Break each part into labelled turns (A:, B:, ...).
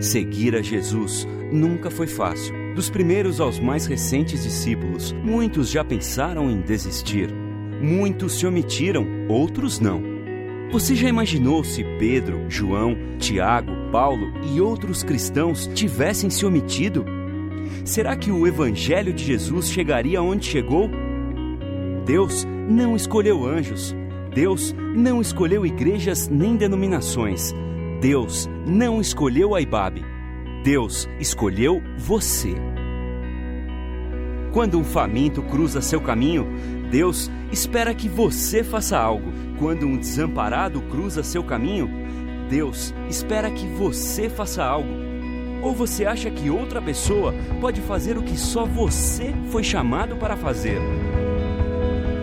A: Seguir a Jesus nunca foi fácil. Dos primeiros aos mais recentes discípulos, muitos já pensaram em desistir. Muitos se omitiram, outros não. Você já imaginou se Pedro, João, Tiago, Paulo e outros cristãos tivessem se omitido? Será que o Evangelho de Jesus chegaria onde chegou? Deus não escolheu anjos. Deus não escolheu igrejas nem denominações. Deus não escolheu a IBAB. Deus escolheu você. Quando um faminto cruza seu caminho, Deus espera que você faça algo. Quando um desamparado cruza seu caminho, Deus espera que você faça algo. Ou você acha que outra pessoa pode fazer o que só você foi chamado para fazer?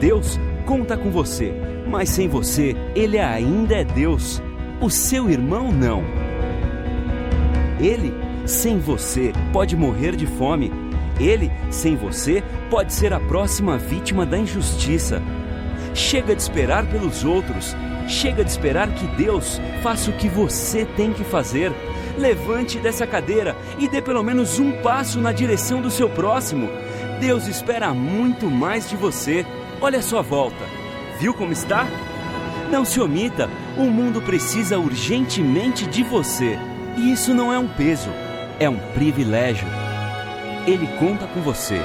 A: Deus conta com você, mas sem você, Ele ainda é Deus. O seu irmão não. Ele, sem você, pode morrer de fome. Ele, sem você, pode ser a próxima vítima da injustiça. Chega de esperar pelos outros. Chega de esperar que Deus faça o que você tem que fazer. Levante dessa cadeira e dê pelo menos um passo na direção do seu próximo. Deus espera muito mais de você. Olha a sua volta. Viu como está? Não se omita. O mundo precisa urgentemente de você. E isso não é um peso, é um privilégio. Ele conta com você.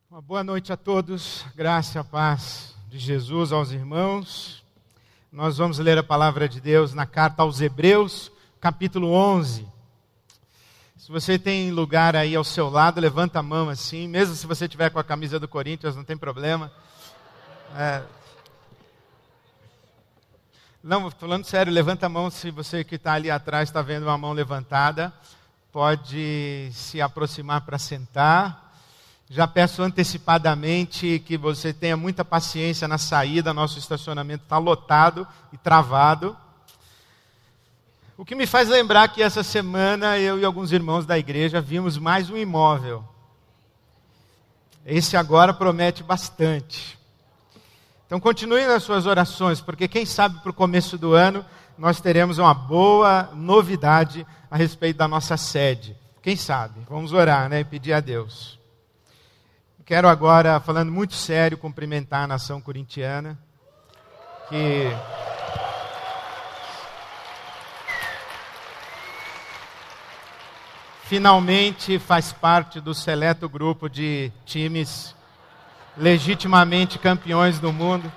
B: Uma boa noite a todos. Graça e a paz de Jesus aos irmãos. Nós vamos ler a palavra de Deus na carta aos Hebreus, capítulo 11. Se você tem lugar aí ao seu lado, levanta a mão assim, mesmo se você estiver com a camisa do Corinthians, não tem problema. Não, falando sério, levanta a mão se você que está ali atrás está vendo uma mão levantada. Pode se aproximar para sentar. Já peço antecipadamente que você tenha muita paciência na saída, nosso estacionamento está lotado e travado. O que me faz lembrar que essa semana eu e alguns irmãos da igreja vimos mais um imóvel. Esse agora promete bastante. Então continue nas suas orações, porque quem sabe para o começo do ano nós teremos uma boa novidade a respeito da nossa sede. Quem sabe? Vamos orar, né? E pedir a Deus. Quero agora, falando muito sério, cumprimentar a nação corintiana, que finalmente faz parte do seleto grupo de times legitimamente campeões do mundo.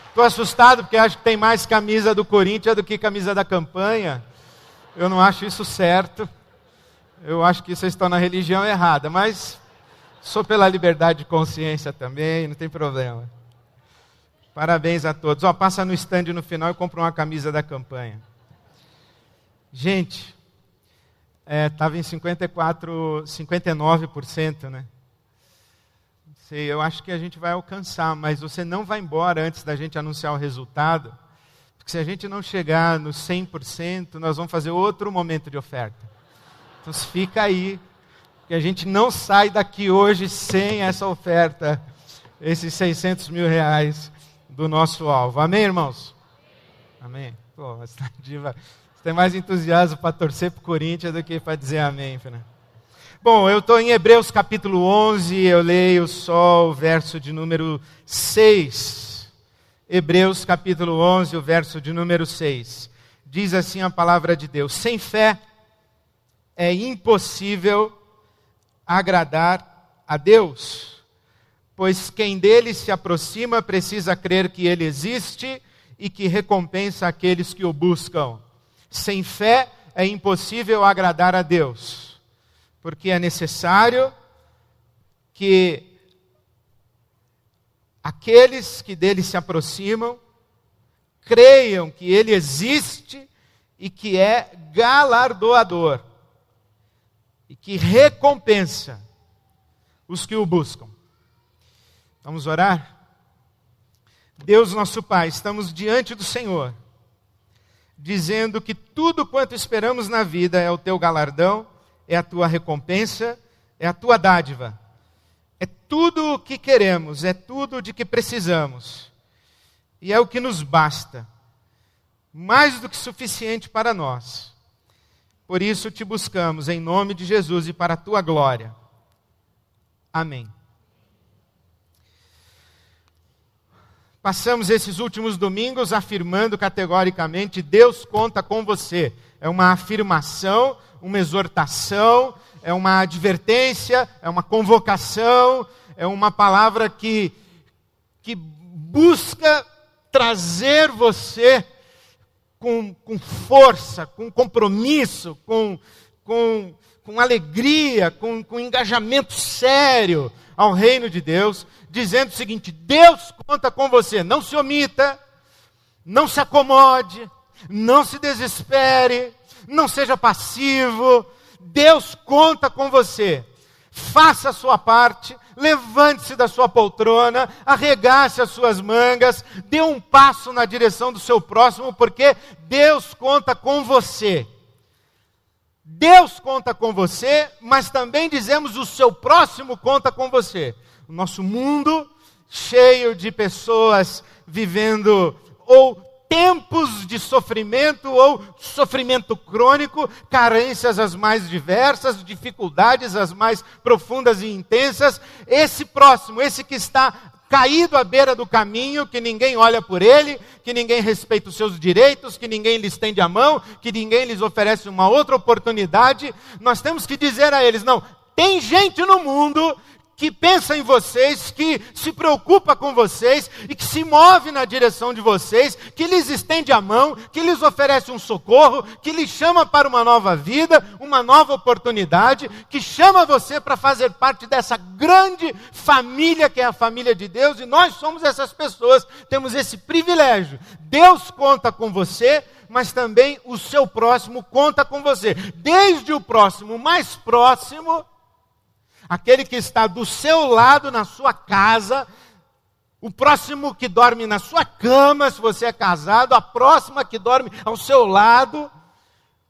B: Estou assustado porque acho que tem mais camisa do Corinthians do que camisa da campanha. Eu não acho isso certo. Eu acho que vocês estão na religião errada, mas sou pela liberdade de consciência também, não tem problema. Parabéns a todos. Passa no stand no final e compra uma camisa da campanha. Gente, estava em 59%, né? Sei, eu acho que a gente vai alcançar, mas você não vai embora antes da gente anunciar o resultado, porque se a gente não chegar nos 100%, nós vamos fazer outro momento de oferta. Então fica aí, que a gente não sai daqui hoje sem essa oferta, esses 600 mil reais do nosso alvo. Amém, irmãos? Amém? Pô, você tem mais entusiasmo para torcer para o Corinthians do que para dizer amém, né? Bom, eu estou em Hebreus capítulo 11, eu leio só o verso de número 6. Hebreus capítulo 11, o verso de número 6. Diz assim a palavra de Deus: sem fé é impossível agradar a Deus, pois quem dele se aproxima precisa crer que ele existe e que recompensa aqueles que o buscam. Sem fé é impossível agradar a Deus, porque é necessário que aqueles que dele se aproximam creiam que ele existe e que é galardoador e que recompensa os que o buscam. Vamos orar? Deus nosso Pai, estamos diante do Senhor, dizendo que tudo quanto esperamos na vida é o teu galardão, é a tua recompensa, é a tua dádiva. É tudo o que queremos, é tudo de que precisamos. E é o que nos basta. Mais do que suficiente para nós. Por isso te buscamos em nome de Jesus e para a tua glória. Amém. Passamos esses últimos domingos afirmando categoricamente: Deus conta com você. É uma afirmação, uma exortação, é uma advertência, é uma convocação, é uma palavra que busca trazer você com força, com compromisso, com alegria, com engajamento sério ao reino de Deus, dizendo o seguinte: Deus conta com você. Não se omita, não se acomode, não se desespere, não seja passivo. Deus conta com você. Faça a sua parte, levante-se da sua poltrona, arregace as suas mangas, dê um passo na direção do seu próximo, porque Deus conta com você. Deus conta com você, mas também dizemos o seu próximo conta com você. O nosso mundo, cheio de pessoas vivendo ou tempos de sofrimento ou sofrimento crônico, carências as mais diversas, dificuldades as mais profundas e intensas. Esse próximo, esse que está caído à beira do caminho, que ninguém olha por ele, que ninguém respeita os seus direitos, que ninguém lhes estende a mão, que ninguém lhes oferece uma outra oportunidade, nós temos que dizer a eles: não, tem gente no mundo que pensa em vocês, que se preocupa com vocês e que se move na direção de vocês, que lhes estende a mão, que lhes oferece um socorro, que lhes chama para uma nova vida, uma nova oportunidade, que chama você para fazer parte dessa grande família que é a família de Deus, e nós somos essas pessoas, temos esse privilégio. Deus conta com você, mas também o seu próximo conta com você. Desde o próximo mais próximo, aquele que está do seu lado na sua casa, o próximo que dorme na sua cama, se você é casado, a próxima que dorme ao seu lado,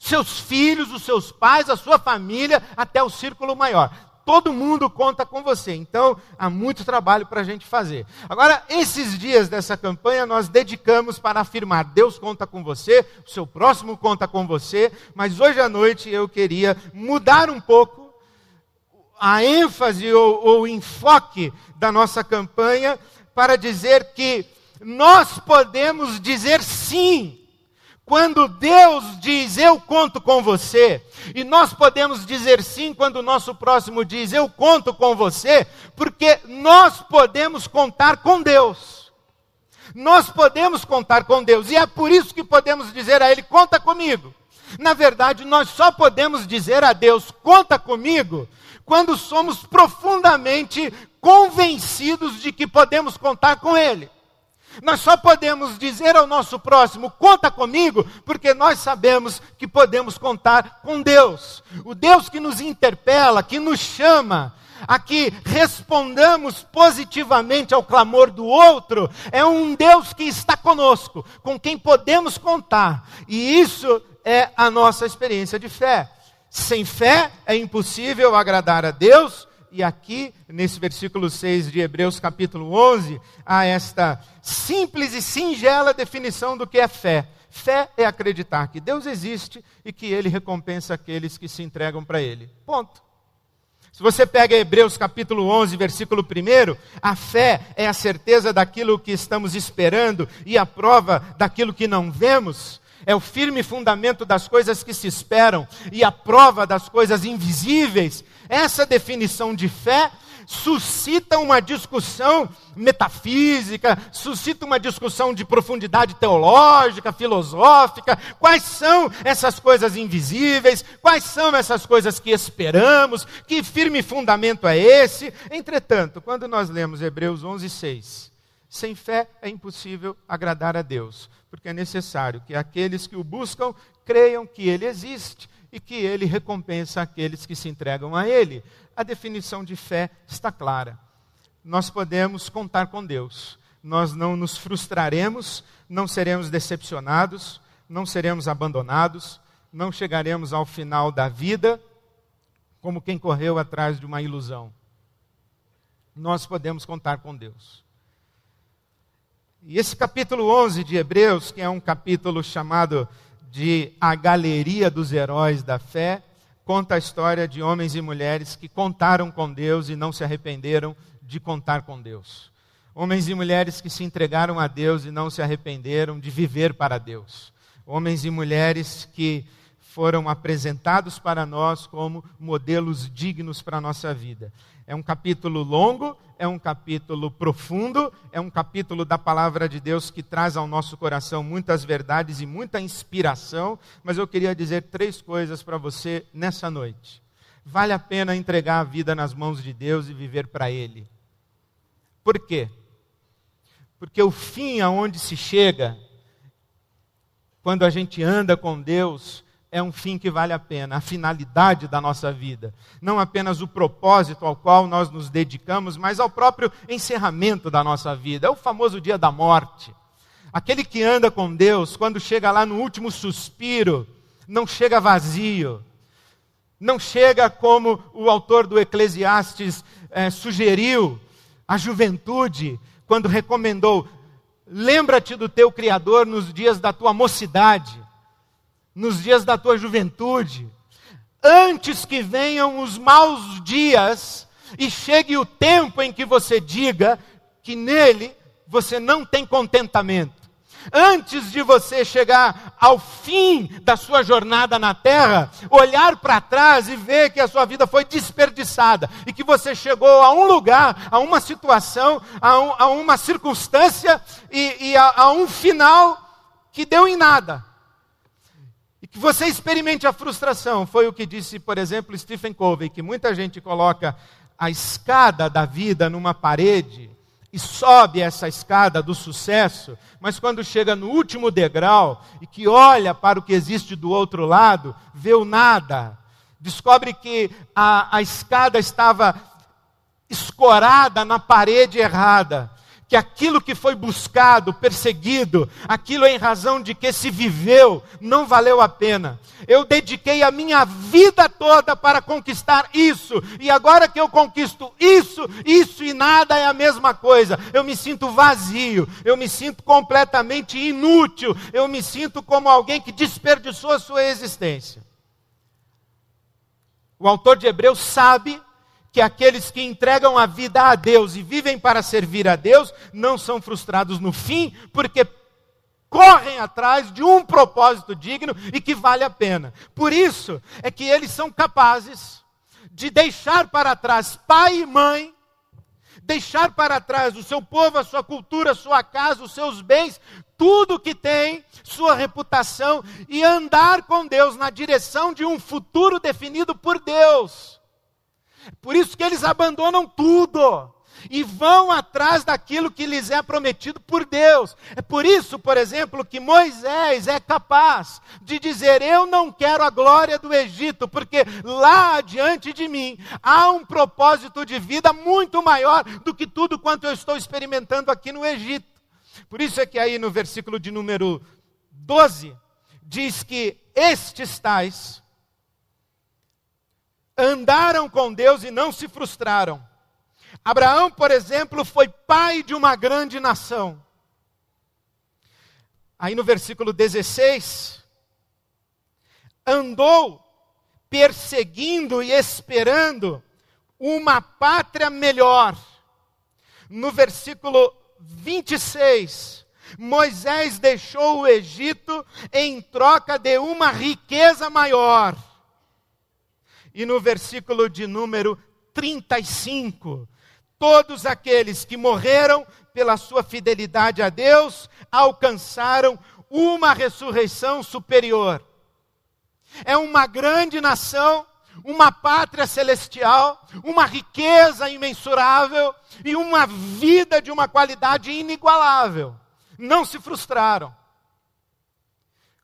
B: seus filhos, os seus pais, a sua família, até o círculo maior. Todo mundo conta com você, então há muito trabalho para a gente fazer. Agora, esses dias dessa campanha nós dedicamos para afirmar: Deus conta com você, o seu próximo conta com você, mas hoje à noite eu queria mudar um pouco a ênfase ou o enfoque da nossa campanha para dizer que nós podemos dizer sim. Quando Deus diz: eu conto com você, e nós podemos dizer sim quando o nosso próximo diz: eu conto com você, porque nós podemos contar com Deus. Nós podemos contar com Deus, e é por isso que podemos dizer a Ele: conta comigo. Na verdade, nós só podemos dizer a Deus: conta comigo, quando somos profundamente convencidos de que podemos contar com Ele. Nós só podemos dizer ao nosso próximo: conta comigo, porque nós sabemos que podemos contar com Deus. O Deus que nos interpela, que nos chama a que respondamos positivamente ao clamor do outro, é um Deus que está conosco, com quem podemos contar. E isso é a nossa experiência de fé. Sem fé é impossível agradar a Deus. E aqui, nesse versículo 6 de Hebreus capítulo 11, há esta simples e singela definição do que é fé. Fé é acreditar que Deus existe e que Ele recompensa aqueles que se entregam para Ele. Ponto. Se você pega Hebreus capítulo 11, versículo 1, a fé é a certeza daquilo que estamos esperando e a prova daquilo que não vemos. É o firme fundamento das coisas que se esperam e a prova das coisas invisíveis. Essa definição de fé suscita uma discussão metafísica, suscita uma discussão de profundidade teológica, filosófica. Quais são essas coisas invisíveis? Quais são essas coisas que esperamos? Que firme fundamento é esse? Entretanto, quando nós lemos Hebreus 11, 6, sem fé é impossível agradar a Deus, porque é necessário que aqueles que o buscam creiam que Ele existe e que Ele recompensa aqueles que se entregam a Ele. A definição de fé está clara. Nós podemos contar com Deus. Nós não nos frustraremos, não seremos decepcionados, não seremos abandonados, não chegaremos ao final da vida como quem correu atrás de uma ilusão. Nós podemos contar com Deus. E esse capítulo 11 de Hebreus, que é um capítulo chamado de A Galeria dos Heróis da Fé, conta a história de homens e mulheres que contaram com Deus e não se arrependeram de contar com Deus. Homens e mulheres que se entregaram a Deus e não se arrependeram de viver para Deus. Homens e mulheres que foram apresentados para nós como modelos dignos para a nossa vida. É um capítulo longo, é um capítulo profundo, é um capítulo da palavra de Deus que traz ao nosso coração muitas verdades e muita inspiração, mas eu queria dizer 3 coisas para você nessa noite. Vale a pena entregar a vida nas mãos de Deus e viver para Ele. Por quê? Porque o fim aonde se chega, quando a gente anda com Deus, é um fim que vale a pena, a finalidade da nossa vida. Não apenas o propósito ao qual nós nos dedicamos, mas ao próprio encerramento da nossa vida. É o famoso dia da morte. Aquele que anda com Deus, quando chega lá no último suspiro, não chega vazio. Não chega como o autor do Eclesiastes sugeriu à juventude, quando recomendou: lembra-te do teu Criador nos dias da tua mocidade, nos dias da tua juventude, antes que venham os maus dias e chegue o tempo em que você diga que nele você não tem contentamento. Antes de você chegar ao fim da sua jornada na terra, olhar para trás e ver que a sua vida foi desperdiçada e que você chegou a um lugar, a uma situação, a uma circunstância e a um final que deu em nada. E que você experimente a frustração. Foi o que disse, por exemplo, Stephen Covey, que muita gente coloca a escada da vida numa parede e sobe essa escada do sucesso, mas quando chega no último degrau e que olha para o que existe do outro lado, vê o nada. Descobre que a escada estava escorada na parede errada. Que aquilo que foi buscado, perseguido, aquilo em razão de que se viveu, não valeu a pena. Eu dediquei a minha vida toda para conquistar isso, e agora que eu conquisto isso e nada é a mesma coisa. Eu me sinto vazio, eu me sinto completamente inútil, eu me sinto como alguém que desperdiçou a sua existência. O autor de Hebreus sabe que aqueles que entregam a vida a Deus e vivem para servir a Deus, não são frustrados no fim, porque correm atrás de um propósito digno e que vale a pena. Por isso é que eles são capazes de deixar para trás pai e mãe, deixar para trás o seu povo, a sua cultura, a sua casa, os seus bens, tudo que tem, sua reputação, e andar com Deus na direção de um futuro definido por Deus. Por isso que eles abandonam tudo e vão atrás daquilo que lhes é prometido por Deus. É por isso, por exemplo, que Moisés é capaz de dizer: eu não quero a glória do Egito, porque lá adiante de mim há um propósito de vida muito maior do que tudo quanto eu estou experimentando aqui no Egito. Por isso é que aí no versículo de número 12, diz que estes tais andaram com Deus e não se frustraram. Abraão, por exemplo, foi pai de uma grande nação. Aí no versículo 16, andou perseguindo e esperando uma pátria melhor. No versículo 26, Moisés deixou o Egito em troca de uma riqueza maior. E no versículo de número 35, todos aqueles que morreram pela sua fidelidade a Deus, alcançaram uma ressurreição superior. É uma grande nação, uma pátria celestial, uma riqueza imensurável e uma vida de uma qualidade inigualável. Não se frustraram.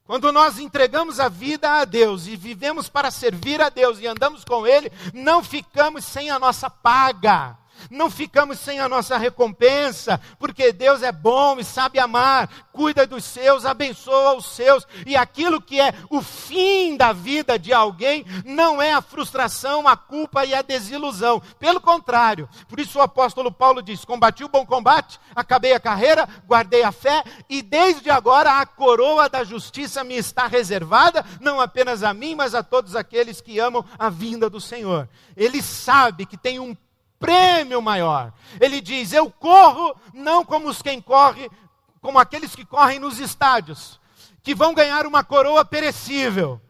B: Quando nós entregamos a vida a Deus e vivemos para servir a Deus e andamos com Ele, não ficamos sem a nossa paga. não ficamos sem a nossa recompensa, porque Deus é bom e sabe amar, cuida dos seus, abençoa os seus, e aquilo que é o fim da vida de alguém, não é a frustração, a culpa e a desilusão, pelo contrário. Por isso o apóstolo Paulo diz: combati o bom combate, acabei a carreira, guardei a fé, e desde agora a coroa da justiça me está reservada, não apenas a mim, mas a todos aqueles que amam a vinda do Senhor. Ele sabe que tem um prêmio maior. Ele diz: eu corro não como como aqueles que correm nos estádios, que vão ganhar uma coroa perecível.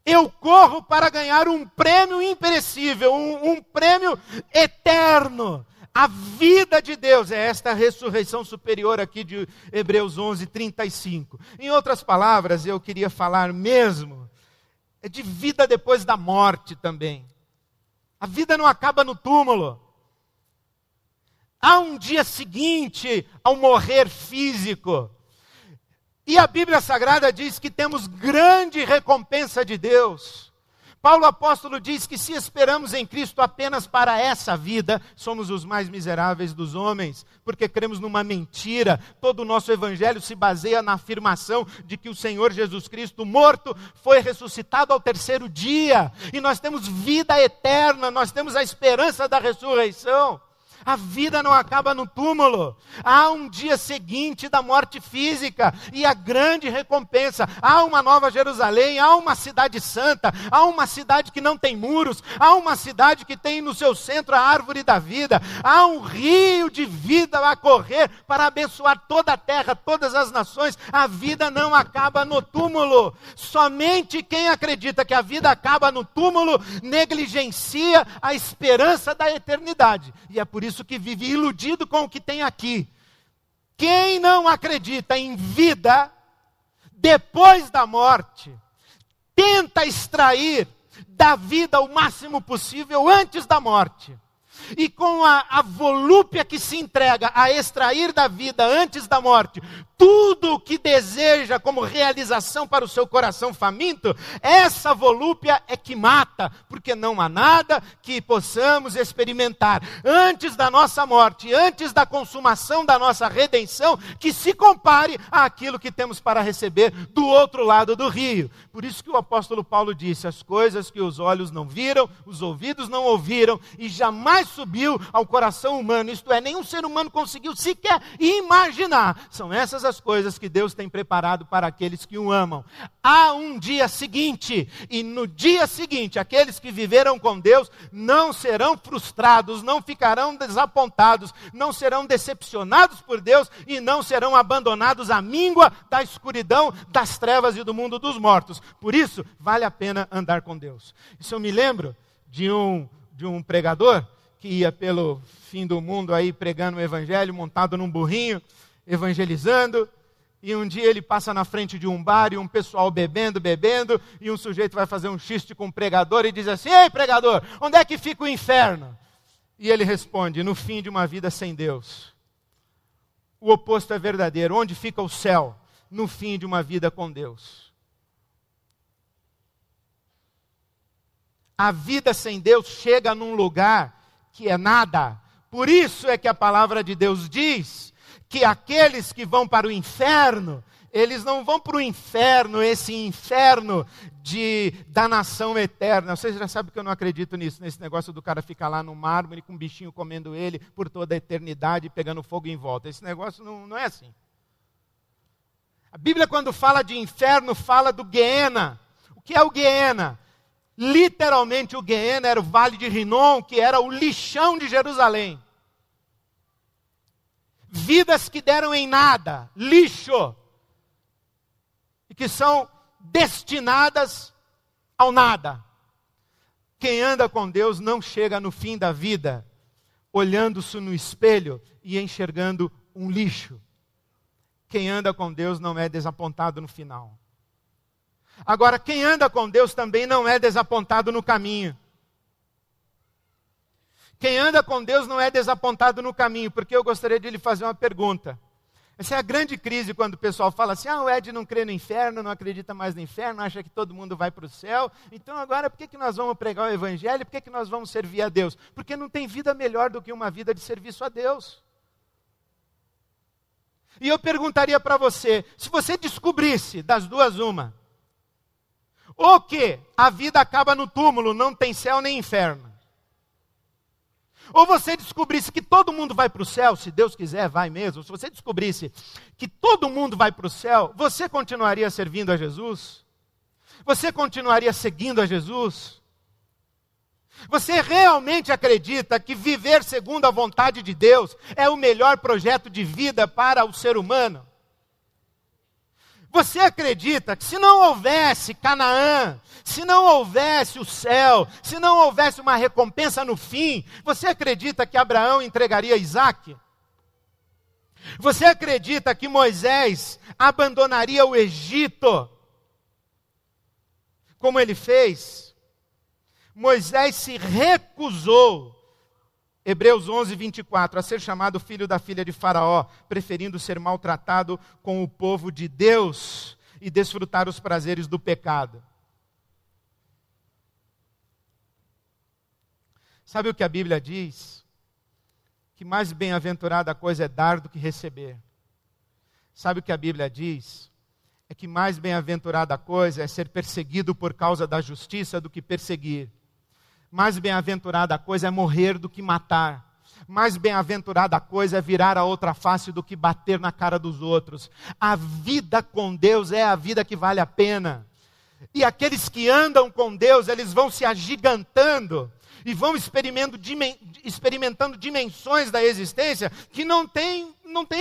B: Eu corro para ganhar um prêmio imperecível, um prêmio eterno. A vida de Deus é esta ressurreição superior aqui de Hebreus 11:35. Em outras palavras, eu queria falar mesmo de vida depois da morte também. A vida não acaba no túmulo. Há um dia seguinte ao morrer físico. E a Bíblia Sagrada diz que temos grande recompensa de Deus. Paulo apóstolo diz que se esperamos em Cristo apenas para essa vida, somos os mais miseráveis dos homens, porque cremos numa mentira. Todo o nosso evangelho se baseia na afirmação de que o Senhor Jesus Cristo, morto, foi ressuscitado ao terceiro dia. E nós temos vida eterna, nós temos a esperança da ressurreição. A vida não acaba no túmulo. Há um dia seguinte da morte física e a grande recompensa. Há uma nova Jerusalém, há uma cidade santa, há uma cidade que não tem muros, há uma cidade que tem no seu centro a árvore da vida, há um rio de vida a correr para abençoar toda a terra, todas as nações. A vida não acaba no túmulo. Somente quem acredita que a vida acaba no túmulo negligencia a esperança da eternidade. E é por isso que vive iludido com o que tem aqui. Quem não acredita em vida depois da morte, tenta extrair da vida o máximo possível antes da morte. E com a volúpia que se entrega a extrair da vida antes da morte, tudo o que deseja como realização para o seu coração faminto, essa volúpia é que mata, porque não há nada que possamos experimentar antes da nossa morte, antes da consumação da nossa redenção, que se compare àquilo que temos para receber do outro lado do rio. Por isso que o apóstolo Paulo disse: as coisas que os olhos não viram, os ouvidos não ouviram, e jamais subiu ao coração humano, isto é, nenhum ser humano conseguiu sequer imaginar. São essas as coisas que Deus tem preparado para aqueles que o amam. Há um dia seguinte, e no dia seguinte, aqueles que viveram com Deus não serão frustrados, não ficarão desapontados, não serão decepcionados por Deus e não serão abandonados à míngua da escuridão, das trevas e do mundo dos mortos. Por isso, vale a pena andar com Deus. Isso eu me lembro de um pregador que ia pelo fim do mundo aí pregando o evangelho, montado num burrinho, evangelizando, e um dia ele passa na frente de um bar e um pessoal bebendo, e um sujeito vai fazer um xiste com o pregador e diz assim: ei, pregador, onde é que fica o inferno? E ele responde: no fim de uma vida sem Deus. O oposto é verdadeiro. Onde fica o céu? No fim de uma vida com Deus. A vida sem Deus chega num lugar que é nada. Por isso é que a palavra de Deus diz que aqueles que vão para o inferno, eles não vão para o inferno, esse inferno da nação eterna. Vocês já sabem que eu não acredito nisso, nesse negócio do cara ficar lá no mármore com um bichinho comendo ele por toda a eternidade, pegando fogo em volta. Esse negócio não é assim. A Bíblia, quando fala de inferno, fala do Guiena. O que é o Guiena? Literalmente o Guiena era o Vale de Rinom, que era o lixão de Jerusalém. Vidas que deram em nada, lixo, e que são destinadas ao nada. Quem anda com Deus não chega no fim da vida, olhando-se no espelho e enxergando um lixo. Quem anda com Deus não é desapontado no final. Agora, quem anda com Deus também não é desapontado no caminho. Quem anda com Deus não é desapontado no caminho, porque eu gostaria de lhe fazer uma pergunta. Essa é a grande crise quando o pessoal fala assim, o Ed não crê no inferno, não acredita mais no inferno, acha que todo mundo vai para o céu. Então agora por que nós vamos pregar o evangelho? Por que nós vamos servir a Deus? Porque não tem vida melhor do que uma vida de serviço a Deus. E eu perguntaria para você, se você descobrisse das duas uma, ou que a vida acaba no túmulo, não tem céu nem inferno, ou você descobrisse que todo mundo vai para o céu, se Deus quiser, vai mesmo. Se você descobrisse que todo mundo vai para o céu, você continuaria servindo a Jesus? Você continuaria seguindo a Jesus? Você realmente acredita que viver segundo a vontade de Deus é o melhor projeto de vida para o ser humano? Você acredita que se não houvesse Canaã, se não houvesse o céu, se não houvesse uma recompensa no fim, você acredita que Abraão entregaria Isaac? Você acredita que Moisés abandonaria o Egito, como ele fez? Moisés se recusou, Hebreus 11, 24, a ser chamado filho da filha de Faraó, preferindo ser maltratado com o povo de Deus e desfrutar os prazeres do pecado. Sabe o que a Bíblia diz? Que mais bem-aventurada coisa é dar do que receber. Sabe o que a Bíblia diz? É que mais bem-aventurada coisa é ser perseguido por causa da justiça do que perseguir. Mais bem-aventurada coisa é morrer do que matar. Mais bem-aventurada coisa é virar a outra face do que bater na cara dos outros. A vida com Deus é a vida que vale a pena. E aqueles que andam com Deus, eles vão se agigantando e vão experimentando dimensões da existência que não tem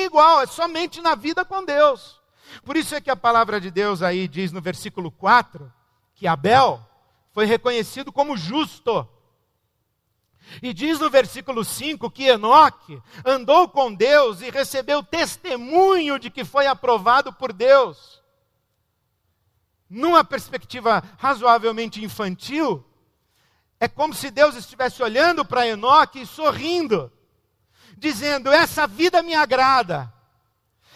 B: igual, é somente na vida com Deus. Por isso é que a palavra de Deus aí diz no versículo 4, que Abel foi reconhecido como justo. E diz no versículo 5 que Enoque andou com Deus e recebeu testemunho de que foi aprovado por Deus. Numa perspectiva razoavelmente infantil, é como se Deus estivesse olhando para Enoque e sorrindo, dizendo, essa vida me agrada.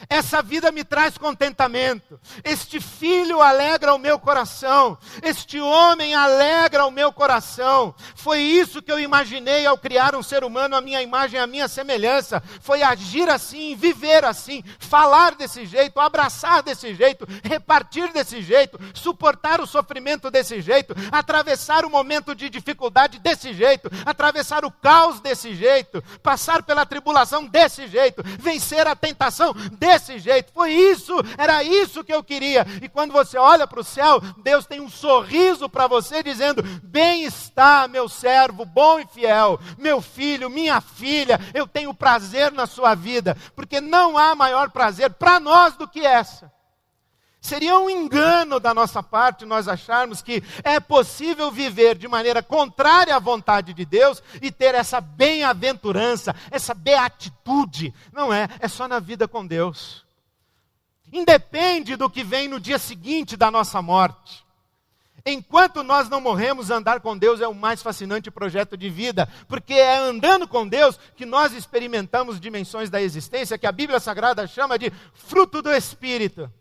B: Essa vida me traz contentamento. Este filho alegra o meu coração. Este homem alegra o meu coração. Foi isso que eu imaginei ao criar um ser humano à minha imagem, à minha semelhança. Foi agir assim, viver assim, falar desse jeito, abraçar desse jeito, repartir desse jeito, suportar o sofrimento desse jeito, atravessar o momento de dificuldade desse jeito, atravessar o caos desse jeito, passar pela tribulação desse jeito, vencer a tentação desse jeito. Foi isso, era isso que eu queria. E quando você olha para o céu, Deus tem um sorriso para você dizendo, bem está meu servo, bom e fiel, meu filho, minha filha, eu tenho prazer na sua vida, porque não há maior prazer para nós do que essa. Seria um engano da nossa parte nós acharmos que é possível viver de maneira contrária à vontade de Deus e ter essa bem-aventurança, essa beatitude. Não é, é só na vida com Deus. Independe do que vem no dia seguinte da nossa morte. Enquanto nós não morremos, andar com Deus é o mais fascinante projeto de vida, porque é andando com Deus que nós experimentamos dimensões da existência que a Bíblia Sagrada chama de fruto do Espírito.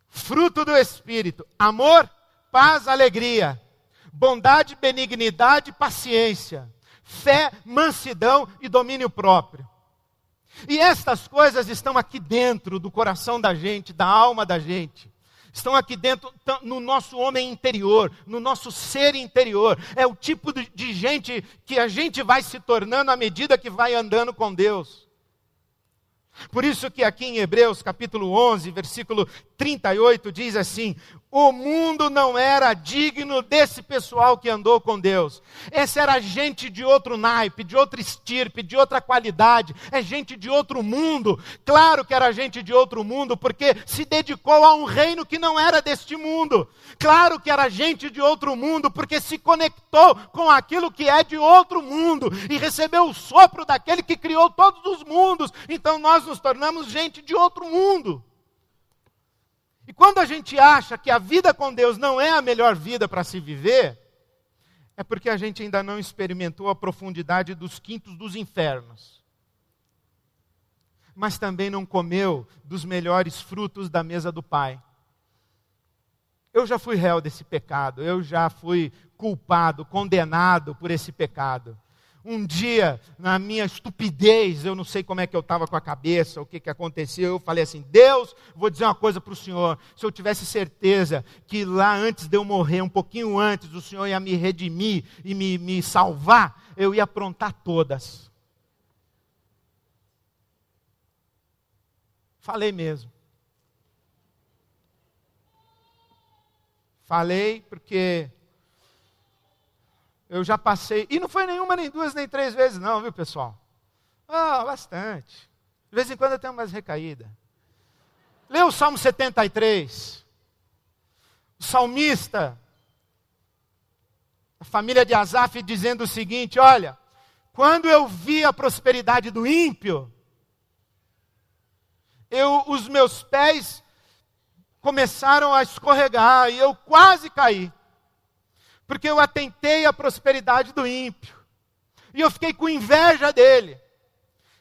B: Fruto do Espírito, amor, paz, alegria, bondade, benignidade, paciência, fé, mansidão e domínio próprio. E estas coisas estão aqui dentro do coração da gente, da alma da gente. Estão aqui dentro, no nosso homem interior, no nosso ser interior. É o tipo de gente que a gente vai se tornando à medida que vai andando com Deus. Por isso que aqui em Hebreus capítulo 11, versículo 38, diz assim, o mundo não era digno desse pessoal que andou com Deus. Essa era gente de outro naipe, de outra estirpe, de outra qualidade. É gente de outro mundo. Claro que era gente de outro mundo, porque se dedicou a um reino que não era deste mundo. Claro que era gente de outro mundo, porque se conectou com aquilo que é de outro mundo. E recebeu o sopro daquele que criou todos os mundos. Então nós nos tornamos gente de outro mundo. E quando a gente acha que a vida com Deus não é a melhor vida para se viver, é porque a gente ainda não experimentou a profundidade dos quintos dos infernos. mas também não comeu dos melhores frutos da mesa do Pai. Eu já fui réu desse pecado, eu já fui culpado, condenado por esse pecado. Um dia, na minha estupidez, eu não sei como é que eu estava com a cabeça, o que aconteceu, eu falei assim, Deus, vou dizer uma coisa para o Senhor, se eu tivesse certeza que lá antes de eu morrer, um pouquinho antes, o Senhor ia me redimir e me salvar, eu ia aprontar todas. Falei mesmo. Falei porque eu já passei, e não foi nenhuma, nem duas, nem três vezes não, viu pessoal? Bastante. De vez em quando eu tenho umas recaídas. Lê o Salmo 73. O salmista, a família de Asaf dizendo o seguinte, olha, quando eu vi a prosperidade do ímpio, os meus pés começaram a escorregar e eu quase caí. Porque eu atentei à prosperidade do ímpio. E eu fiquei com inveja dele.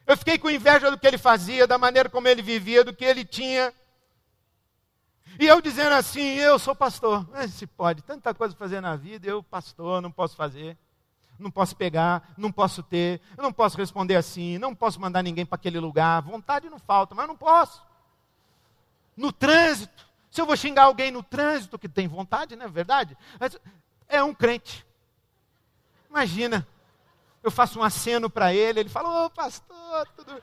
B: Eu fiquei com inveja do que ele fazia, da maneira como ele vivia, do que ele tinha. E eu dizendo assim, eu sou pastor. Se pode, tanta coisa fazer na vida, eu pastor, não posso fazer. Não posso pegar, não posso ter, eu não posso responder assim, não posso mandar ninguém para aquele lugar, vontade não falta, mas não posso. No trânsito, se eu vou xingar alguém no trânsito, que tem vontade, não é verdade? Mas é um crente. Imagina, eu faço um aceno para ele, ele fala, pastor, tudo...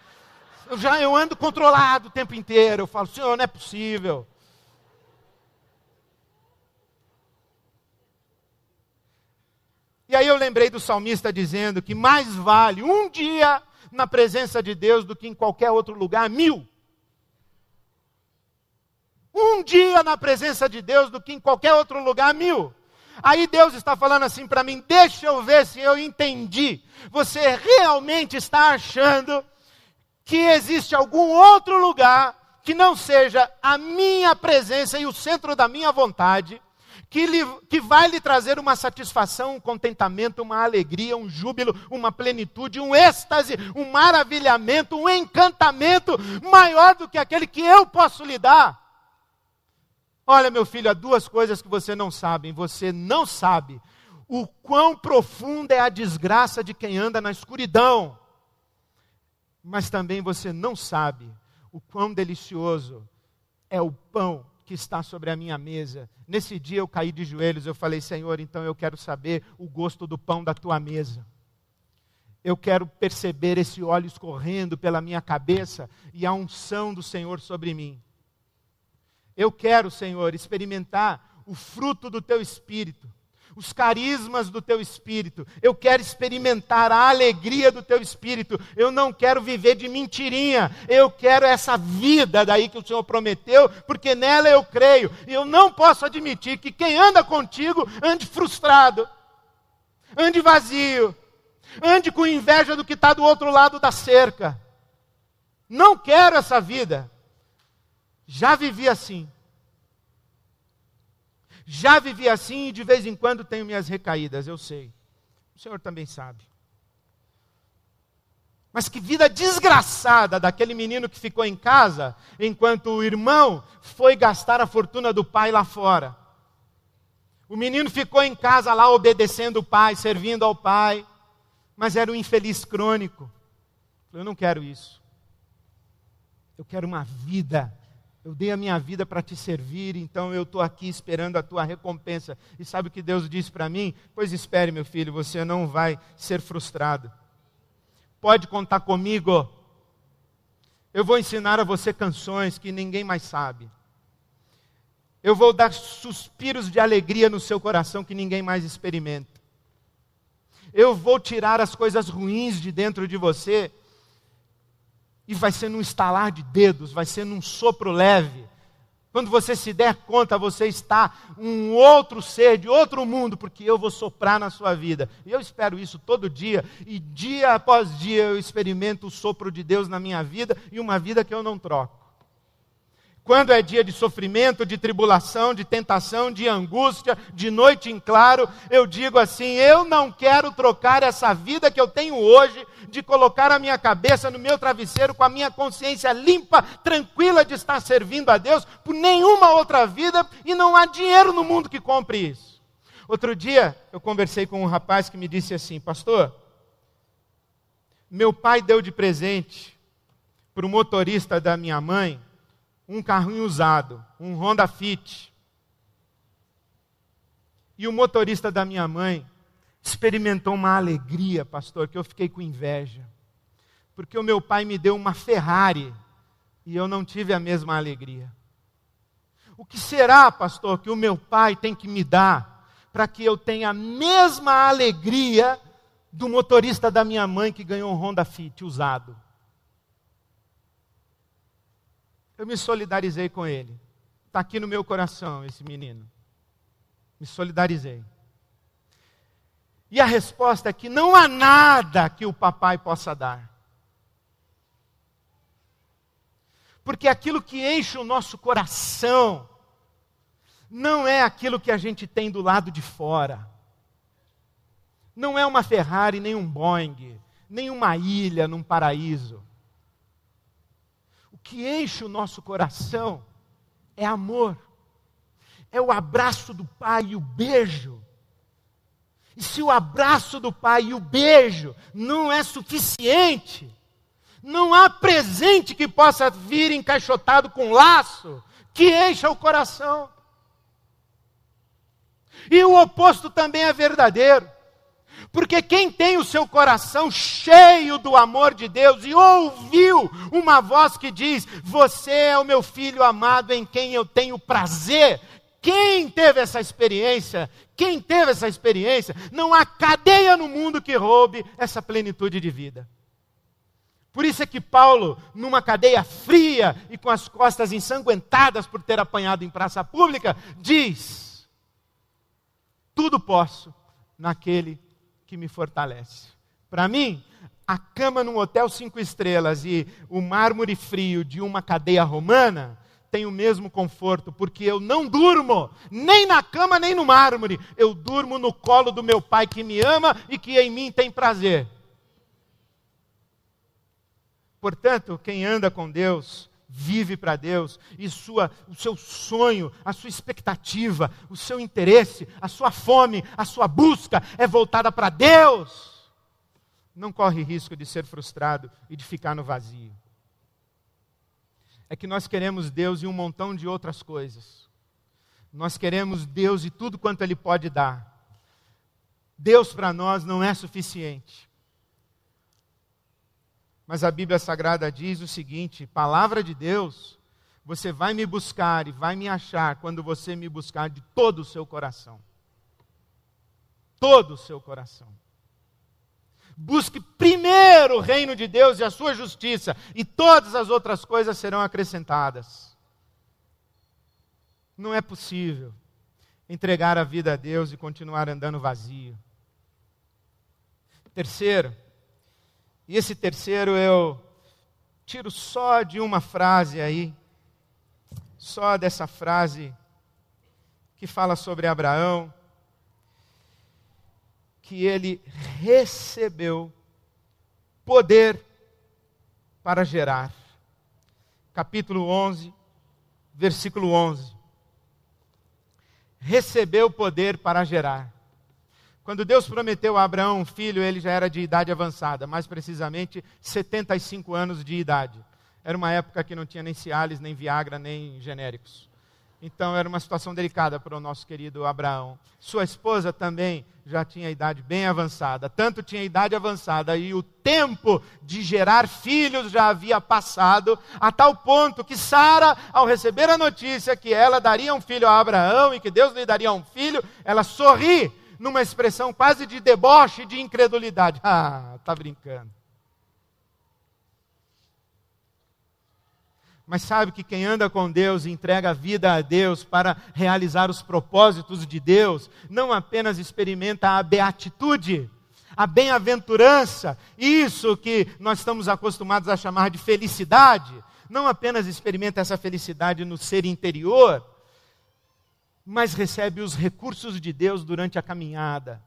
B: eu ando controlado o tempo inteiro, eu falo, Senhor, não é possível. E aí eu lembrei do salmista dizendo que mais vale um dia na presença de Deus do que em qualquer outro lugar 1000. Um dia na presença de Deus do que em qualquer outro lugar 1000. Aí Deus está falando assim para mim, deixa eu ver se eu entendi. Você realmente está achando que existe algum outro lugar que não seja a minha presença e o centro da minha vontade, que vai lhe trazer uma satisfação, um contentamento, uma alegria, um júbilo, uma plenitude, um êxtase, um maravilhamento, um encantamento maior do que aquele que eu posso lhe dar? Olha, meu filho, há duas coisas que você não sabe. Você não sabe o quão profunda é a desgraça de quem anda na escuridão. Mas também você não sabe o quão delicioso é o pão que está sobre a minha mesa. Nesse dia eu caí de joelhos, eu falei, Senhor, então eu quero saber o gosto do pão da tua mesa. Eu quero perceber esse óleo escorrendo pela minha cabeça e a unção do Senhor sobre mim. Eu quero, Senhor, experimentar o fruto do teu Espírito, os carismas do teu Espírito. Eu quero experimentar a alegria do teu Espírito. Eu não quero viver de mentirinha. Eu quero essa vida daí que o Senhor prometeu, porque nela eu creio. E eu não posso admitir que quem anda contigo ande frustrado, ande vazio, ande com inveja do que está do outro lado da cerca. Não quero essa vida. Já vivi assim. Já vivi assim e de vez em quando tenho minhas recaídas, eu sei. O Senhor também sabe. Mas que vida desgraçada daquele menino que ficou em casa, enquanto o irmão foi gastar a fortuna do pai lá fora. O menino ficou em casa lá obedecendo o pai, servindo ao pai, mas era um infeliz crônico. Eu não quero isso. Eu quero uma vida. Eu dei a minha vida para te servir, então eu estou aqui esperando a tua recompensa. E sabe o que Deus disse para mim? Pois espere, meu filho, você não vai ser frustrado. Pode contar comigo. Eu vou ensinar a você canções que ninguém mais sabe. Eu vou dar suspiros de alegria no seu coração que ninguém mais experimenta. Eu vou tirar as coisas ruins de dentro de você. E vai ser num estalar de dedos, vai ser num sopro leve. Quando você se der conta, você está um outro ser, de outro mundo, porque eu vou soprar na sua vida. E eu espero isso todo dia, e dia após dia eu experimento o sopro de Deus na minha vida, e uma vida que eu não troco. Quando é dia de sofrimento, de tribulação, de tentação, de angústia, de noite em claro, eu digo assim: eu não quero trocar essa vida que eu tenho hoje, de colocar a minha cabeça no meu travesseiro com a minha consciência limpa, tranquila de estar servindo a Deus, por nenhuma outra vida, e não há dinheiro no mundo que compre isso. Outro dia, eu conversei com um rapaz que me disse assim: pastor, meu pai deu de presente para o motorista da minha mãe um carrinho usado, um Honda Fit. E o motorista da minha mãe experimentou uma alegria, pastor, que eu fiquei com inveja. Porque o meu pai me deu uma Ferrari e eu não tive a mesma alegria. O que será, pastor, que o meu pai tem que me dar para que eu tenha a mesma alegria do motorista da minha mãe que ganhou um Honda Fit usado? Eu me solidarizei com ele. Está aqui no meu coração esse menino. Me solidarizei. E a resposta é que não há nada que o papai possa dar. Porque aquilo que enche o nosso coração não é aquilo que a gente tem do lado de fora. Não é uma Ferrari, nem um Boeing, nem uma ilha num paraíso. O que enche o nosso coração é amor. É o abraço do pai e o beijo. E se o abraço do pai e o beijo não é suficiente, não há presente que possa vir encaixotado com laço que encha o coração. E o oposto também é verdadeiro. Porque quem tem o seu coração cheio do amor de Deus e ouviu uma voz que diz: você é o meu filho amado em quem eu tenho prazer. Quem teve essa experiência? Não há cadeia no mundo que roube essa plenitude de vida. Por isso é que Paulo, numa cadeia fria e com as costas ensanguentadas por ter apanhado em praça pública, diz: tudo posso naquele que me fortalece. Para mim, a cama num hotel 5 estrelas e o mármore frio de uma cadeia romana tem o mesmo conforto, porque eu não durmo nem na cama nem no mármore. Eu durmo no colo do meu pai que me ama e que em mim tem prazer. Portanto, quem anda com Deus, vive para Deus, e o seu sonho, a sua expectativa, o seu interesse, a sua fome, a sua busca é voltada para Deus, não corre risco de ser frustrado e de ficar no vazio. É que nós queremos Deus e um montão de outras coisas. Nós queremos Deus e tudo quanto Ele pode dar. Deus para nós não é suficiente. Mas a Bíblia Sagrada diz o seguinte: palavra de Deus, você vai me buscar e vai me achar quando você me buscar de todo o seu coração. Todo o seu coração. Busque primeiro o reino de Deus e a sua justiça, e todas as outras coisas serão acrescentadas. Não é possível entregar a vida a Deus e continuar andando vazio. Terceiro, e esse terceiro eu tiro só de uma frase aí, só dessa frase que fala sobre Abraão, que ele recebeu poder para gerar. Capítulo 11, versículo 11. Recebeu poder para gerar. Quando Deus prometeu a Abraão um filho, ele já era de idade avançada, mais precisamente 75 anos de idade. Era uma época que não tinha nem Cialis, nem Viagra, nem genéricos. Então era uma situação delicada para o nosso querido Abraão. Sua esposa também já tinha idade bem avançada. Tanto tinha idade avançada e o tempo de gerar filhos já havia passado, a tal ponto que Sara, ao receber a notícia que ela daria um filho a Abraão e que Deus lhe daria um filho, ela sorri numa expressão quase de deboche, de incredulidade. Ah, está brincando. Mas sabe que quem anda com Deus e entrega a vida a Deus para realizar os propósitos de Deus, não apenas experimenta a beatitude, a bem-aventurança, isso que nós estamos acostumados a chamar de felicidade, não apenas experimenta essa felicidade no ser interior, mas recebe os recursos de Deus durante a caminhada.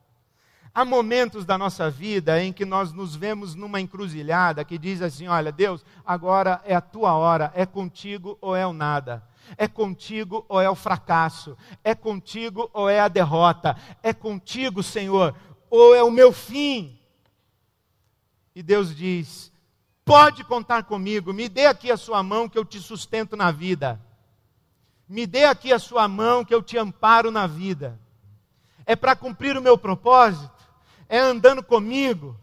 B: Há momentos da nossa vida em que nós nos vemos numa encruzilhada que diz assim, olha, Deus, agora é a tua hora, é contigo ou é o nada. É contigo ou é o fracasso? É contigo ou é a derrota? É contigo, Senhor, ou é o meu fim? E Deus diz, pode contar comigo, me dê aqui a sua mão que eu te sustento na vida. Me dê aqui a sua mão que eu te amparo na vida. É para cumprir o meu propósito? É andando comigo?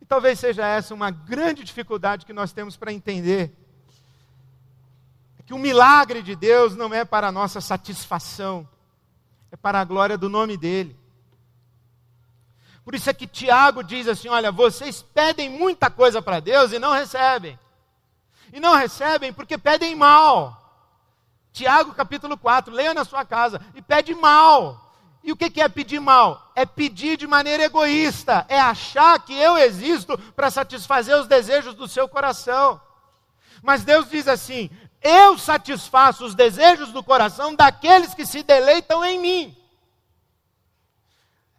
B: E talvez seja essa uma grande dificuldade que nós temos para entender. Que o milagre de Deus não é para a nossa satisfação, é para a glória do nome dEle. Por isso é que Tiago diz assim, olha, vocês pedem muita coisa para Deus e não recebem. E não recebem porque pedem mal. Tiago capítulo 4, leia na sua casa, e pede mal. E o que é pedir mal? É pedir de maneira egoísta, é achar que eu existo para satisfazer os desejos do seu coração. Mas Deus diz assim, eu satisfaço os desejos do coração daqueles que se deleitam em mim.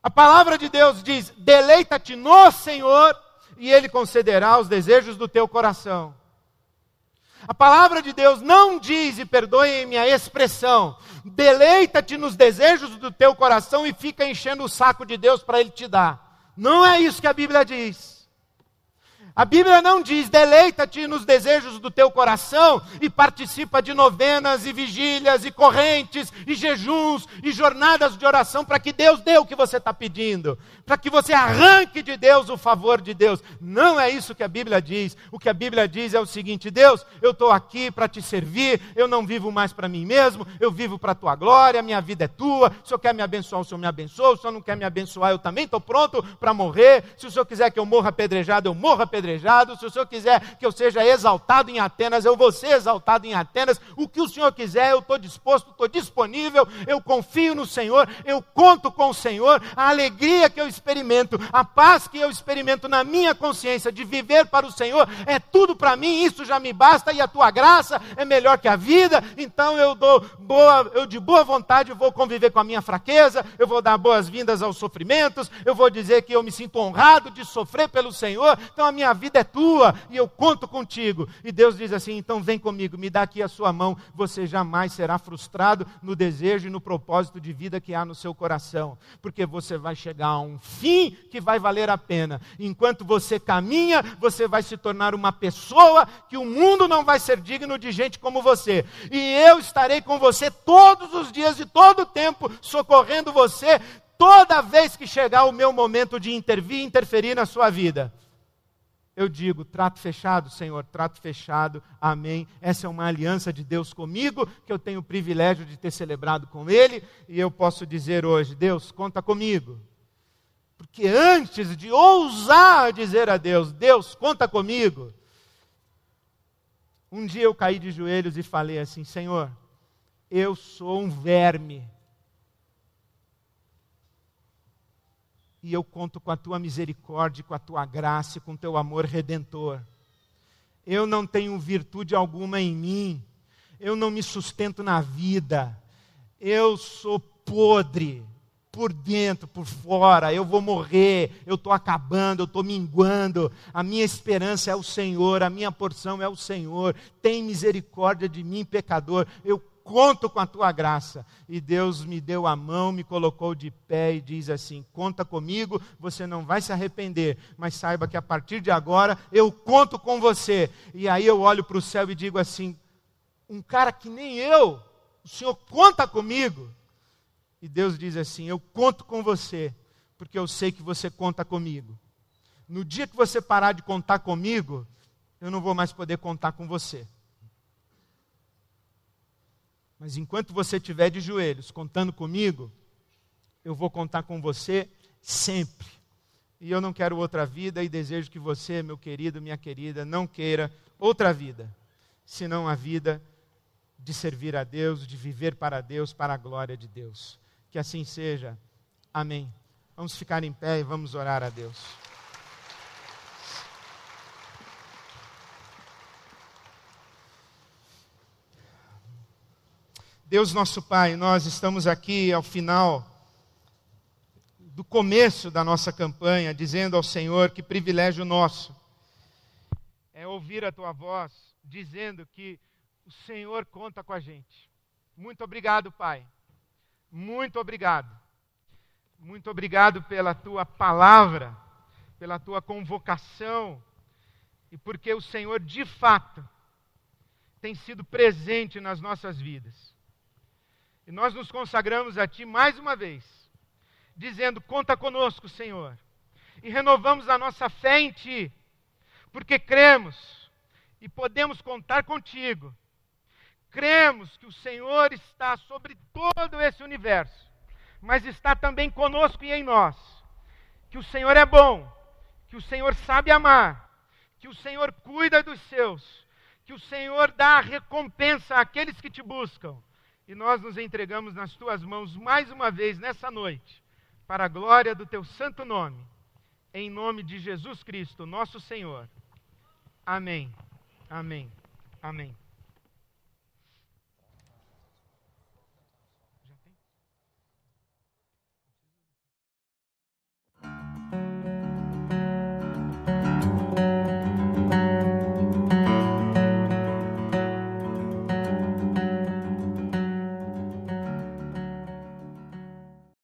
B: A palavra de Deus diz, deleita-te no Senhor, e Ele concederá os desejos do teu coração. A palavra de Deus não diz, e perdoem-me a expressão, deleita-te nos desejos do teu coração e fica enchendo o saco de Deus para Ele te dar. Não é isso que a Bíblia diz. A Bíblia não diz, deleita-te nos desejos do teu coração e participa de novenas e vigílias e correntes e jejuns e jornadas de oração para que Deus dê o que você está pedindo, para que você arranque de Deus o favor de Deus. Não é isso que a Bíblia diz. O que a Bíblia diz é o seguinte, Deus, eu estou aqui para te servir, eu não vivo mais para mim mesmo, eu vivo para a tua glória, minha vida é tua, se o Senhor quer me abençoar, o Senhor me abençoa, se o Senhor não quer me abençoar, eu também estou pronto para morrer, se o Senhor quiser que eu morra apedrejado, eu morro apedrejado, se o Senhor quiser que eu seja exaltado em Atenas, eu vou ser exaltado em Atenas, o que o Senhor quiser, eu estou disposto, estou disponível, eu confio no Senhor, eu conto com o Senhor, a alegria que eu experimento, a paz que eu experimento na minha consciência de viver para o Senhor, é tudo para mim, isso já me basta, e a tua graça é melhor que a vida, então eu de boa vontade vou conviver com a minha fraqueza, eu vou dar boas-vindas aos sofrimentos, eu vou dizer que eu me sinto honrado de sofrer pelo Senhor, então a minha vida é tua e eu conto contigo. E Deus diz assim, então vem comigo, me dá aqui a sua mão, você jamais será frustrado no desejo e no propósito de vida que há no seu coração, porque você vai chegar a um fim que vai valer a pena. Enquanto você caminha, você vai se tornar uma pessoa que o mundo não vai ser digno de gente como você. E eu estarei com você todos os dias e todo o tempo, socorrendo você, toda vez que chegar o meu momento de intervir e interferir na sua vida. Eu digo, trato fechado, Senhor, trato fechado, amém. Essa é uma aliança de Deus comigo, que eu tenho o privilégio de ter celebrado com Ele, e eu posso dizer hoje, Deus, conta comigo. Porque antes de ousar dizer a Deus, Deus, conta comigo, um dia eu caí de joelhos e falei assim, Senhor, eu sou um verme, e eu conto com a tua misericórdia, com a tua graça e com o teu amor redentor. Eu não tenho virtude alguma em mim, eu não me sustento na vida, eu sou podre, por dentro, por fora, eu vou morrer, eu estou acabando, eu estou minguando, a minha esperança é o Senhor, a minha porção é o Senhor, tem misericórdia de mim, pecador, eu conto com a tua graça. E Deus me deu a mão, me colocou de pé e diz assim, conta comigo, você não vai se arrepender, mas saiba que a partir de agora eu conto com você. E aí eu olho para o céu e digo assim, um cara que nem eu, o Senhor conta comigo. E Deus diz assim, eu conto com você, porque eu sei que você conta comigo. No dia que você parar de contar comigo, eu não vou mais poder contar com você. Mas enquanto você estiver de joelhos contando comigo, eu vou contar com você sempre. E eu não quero outra vida e desejo que você, meu querido, minha querida, não queira outra vida, senão a vida de servir a Deus, de viver para Deus, para a glória de Deus. Que assim seja. Amém. Vamos ficar em pé e vamos orar a Deus. Deus nosso Pai, nós estamos aqui ao final do começo da nossa campanha, dizendo ao Senhor que privilégio nosso é ouvir a Tua voz, dizendo que o Senhor conta com a gente. Muito obrigado, Pai. Muito obrigado. Muito obrigado pela Tua palavra, pela Tua convocação, e porque o Senhor, de fato, tem sido presente nas nossas vidas. E nós nos consagramos a Ti mais uma vez, dizendo, conta conosco, Senhor. E renovamos a nossa fé em Ti, porque cremos e podemos contar contigo. Cremos que o Senhor está sobre todo esse universo, mas está também conosco e em nós. Que o Senhor é bom, que o Senhor sabe amar, que o Senhor cuida dos seus, que o Senhor dá a recompensa àqueles que Te buscam. E nós nos entregamos nas Tuas mãos mais uma vez nessa noite, para a glória do Teu santo nome, em nome de Jesus Cristo, nosso Senhor. Amém, amém, amém.